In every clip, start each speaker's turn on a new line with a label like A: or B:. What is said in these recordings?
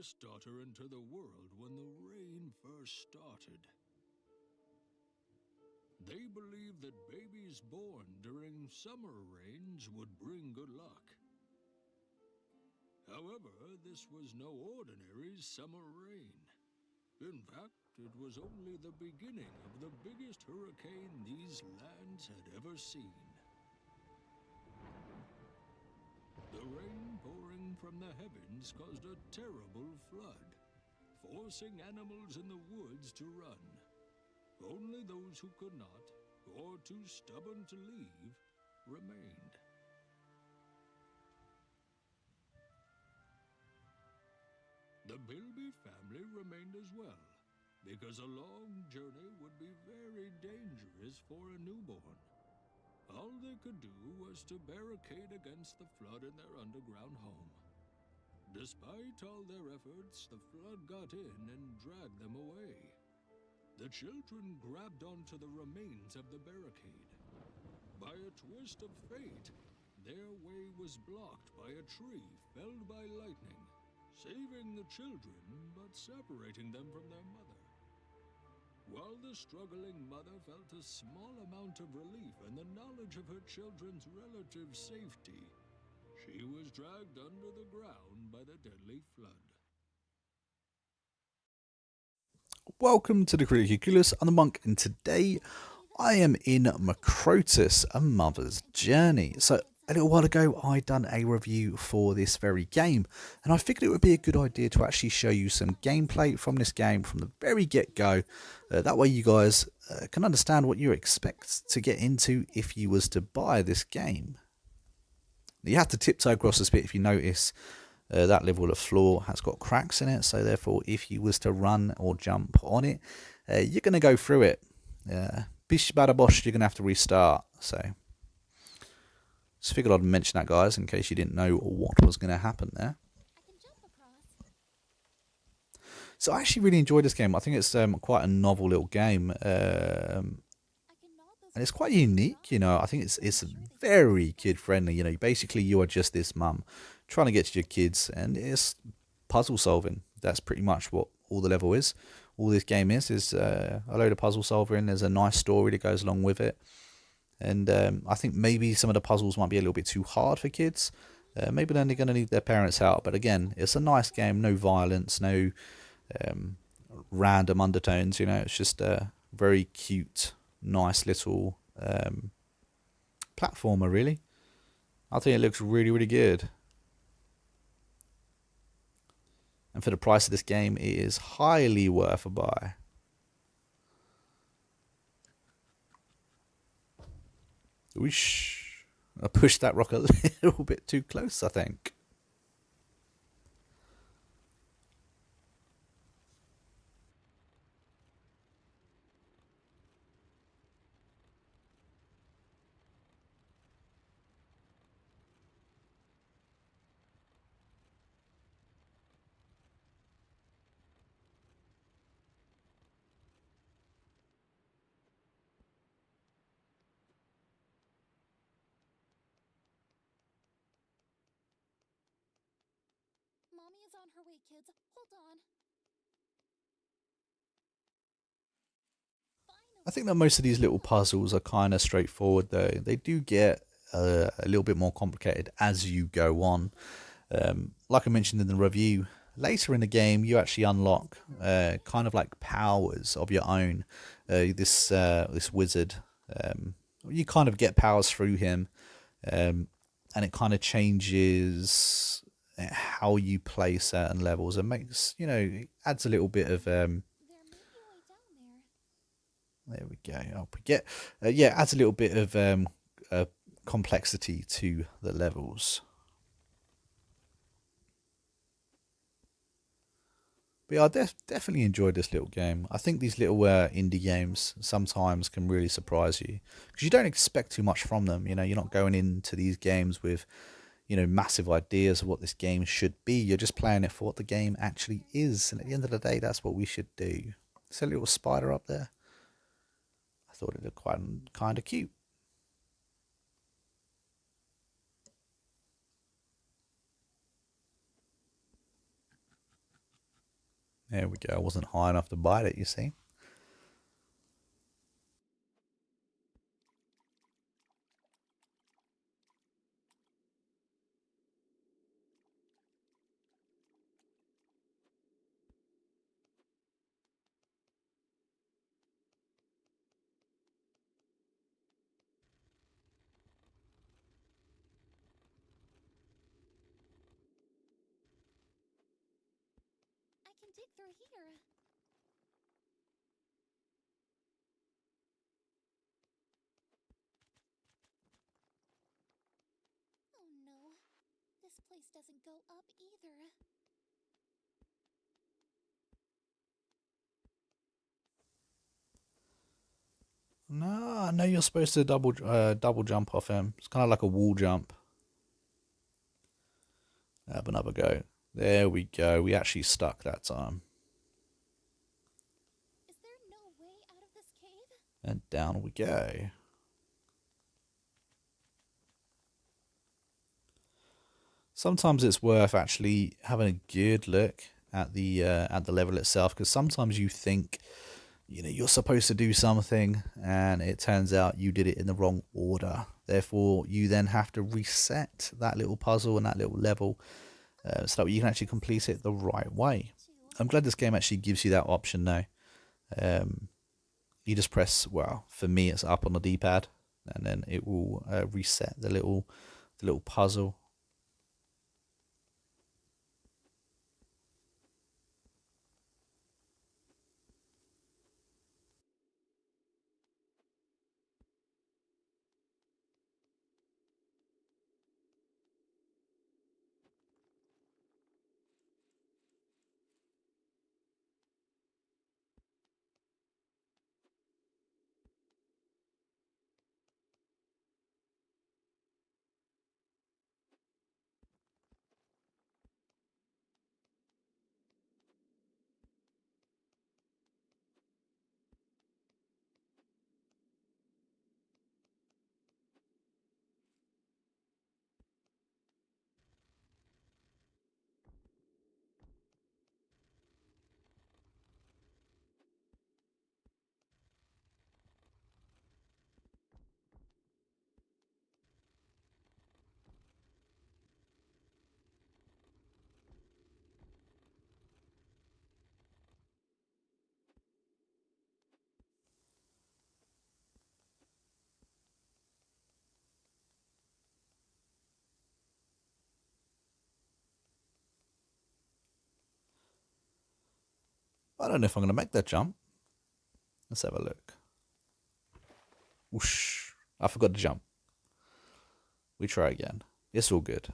A: eldest daughter into the world when the rain first started. They believed that babies born during summer rains would bring good luck. However, this was no ordinary summer rain. In fact, it was only the beginning of the biggest hurricane these lands had ever seen. The rain pouring from the heavens caused a terrible flood, forcing animals in the woods to run. Only those who could not, or too stubborn to leave, remained. The Bilby family remained as well, because a long journey would be very dangerous for a newborn. All they could do was to barricade against the flood in their underground home. Despite all their efforts, the flood got in and dragged them away. The children grabbed onto the remains of the barricade. By a twist of fate, their way was blocked by a tree felled by lightning, saving the children but separating them from their mother. While the struggling mother felt a small amount of relief in the knowledge of her children's relative safety, she was dragged under the ground by the deadly flood.
B: Welcome to the Criticulus. I'm the Monk, and today I am in Macrotis, A Mother's Journey. So, a little while ago, I done a review for this very game, and I figured it would be a good idea to actually show you some gameplay from this game from the very get-go. That way you guys can understand what you expect to get into if you was to buy this game. You have to tiptoe across this bit if you notice. That level of floor has got cracks in it, so therefore if you was to run or jump on it, you're going to go through it. Bish bada bosh, you're going to have to restart. So just figured I'd mention that, guys, in case you didn't know what was going to happen there. So I actually really enjoyed this game. I think it's quite a novel little game. And it's quite unique, you know. I think it's very kid friendly. You know, basically you are just this mum trying to get to your kids, and it's puzzle solving. That's pretty much what all the level is. All this game is a load of puzzle solving. There's a nice story that goes along with it, and I think maybe some of the puzzles might be a little bit too hard for kids. Maybe then they're going to need their parents' help. But again, it's a nice game. No violence, no random undertones. You know, it's just a very cute, nice little platformer, really. I think it looks really, really good. And for the price of this game, it is highly worth a buy. Whoosh. I pushed that rock a little bit too close, I think.
C: Mommy is on her way, kids. Hold on.
B: I think that most of these little puzzles are kind of straightforward, though. They do get a little bit more complicated as you go on. Like I mentioned in the review, later in the game you actually unlock kind of like powers of your own. This wizard, you kind of get powers through him, and it kind of changes how you play certain levels and makes, you know, adds a little bit of
C: There may be a way down there.
B: there we go. Oh, we get yeah, adds a little bit of complexity to the levels. But yeah, I definitely enjoyed this little game. I think these little indie games sometimes can really surprise you because you don't expect too much from them. You know, you're not going into these games with, you know, massive ideas of what this game should be. You're just playing it for what the game actually is. And at the end of the day, that's what we should do. There's a little spider up there. I thought it looked quite kind of cute. There we go. I wasn't high enough to bite it, you see.
C: I can dig through here. Oh no. This place doesn't go up either.
B: No, I know you're supposed to double jump off him. It's kind of like a wall jump. Have another go. There we go. We actually stuck that time.
C: Is there no way out of this cave?
B: And down we go. Sometimes it's worth actually having a good look at the level itself, because sometimes you think, you're supposed to do something and it turns out you did it in the wrong order. Therefore, you then have to reset that little puzzle and that little level so that you can actually complete it the right way. I'm glad this game actually gives you that option now. You just press, well, for me it's up on the D-pad, and then it will reset the little puzzle. I don't know if I'm going to make that jump. Let's have a look. Whoosh. I forgot to jump. We try again. It's all good.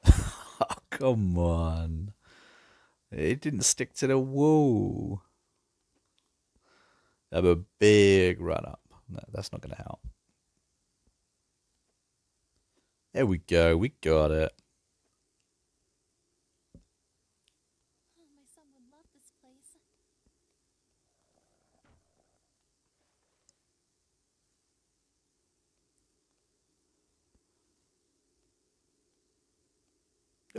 B: Oh, come on. It didn't stick to the wall. Have a big run up. No, that's not going to help. There we go. We got it.
C: Oh, my son would love this place.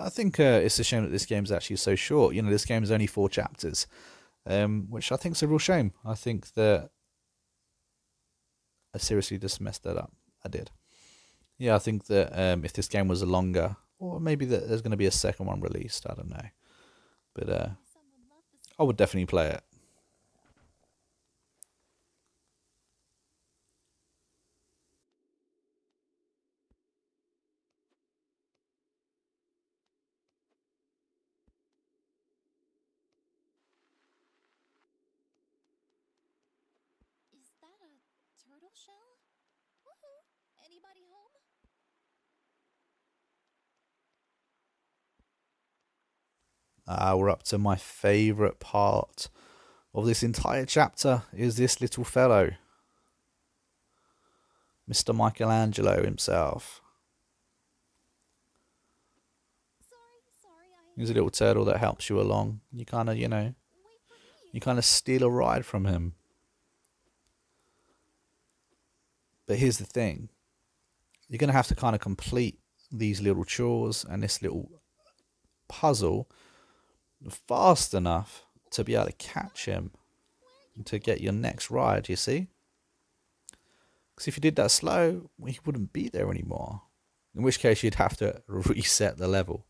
B: I think it's a shame that this game's actually so short. This game is only 4 chapters, which I think is a real shame. I think that I seriously just messed that up. I did. Yeah, I think that if this game was a longer, or maybe that there's going to be a second one released. I don't know, but
C: My son would love this.
B: I would definitely play it.
C: Is that a turtle shell? Woohoo! Anybody home?
B: We're up to my favourite part of this entire chapter. Is this little fellow, Mr. Michelangelo himself.
C: Sorry,
B: He's a little turtle that helps you along. You kind of,
C: Wait for me.
B: you kind of steal a ride from him. But here's the thing. You're going to have to kind of complete these little chores and this little puzzle fast enough to be able to catch him and to get your next ride, you see? Because if you did that slow, well, he wouldn't be there anymore. In which case you'd have to reset the level.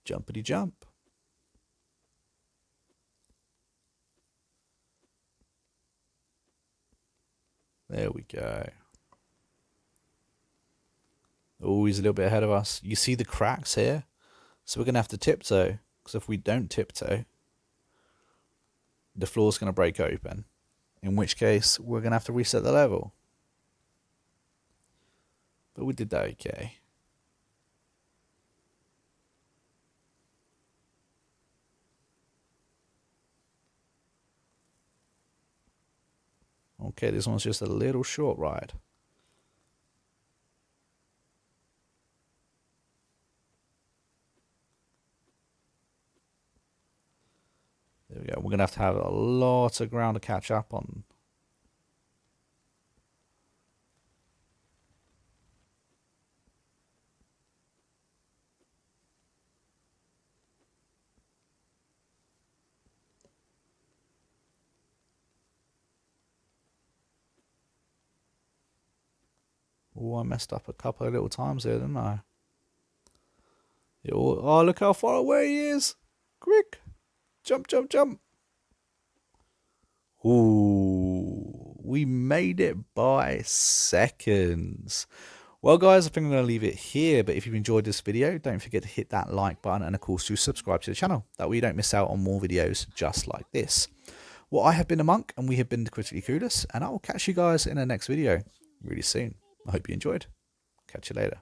B: Jumpity jump. There we go. Oh, he's a little bit ahead of us. You see the cracks here? So we're going to have to tiptoe. Because if we don't tiptoe, the floor's going to break open. In which case, we're going to have to reset the level. But we did that okay. Okay, this one's just a little short ride. There we go. We're going to have a lot of ground to catch up on. Oh, I messed up a couple of little times there, didn't I? Oh, look how far away he is. Quick. Jump, jump, jump. Ooh, we made it by seconds. Well, guys, I think I'm going to leave it here. But if you've enjoyed this video, don't forget to hit that like button and, of course, to subscribe to the channel. That way you don't miss out on more videos just like this. Well, I have been TheMonk, and we have been the Critically Clueless, and I will catch you guys in the next video really soon. I hope you enjoyed. Catch you later.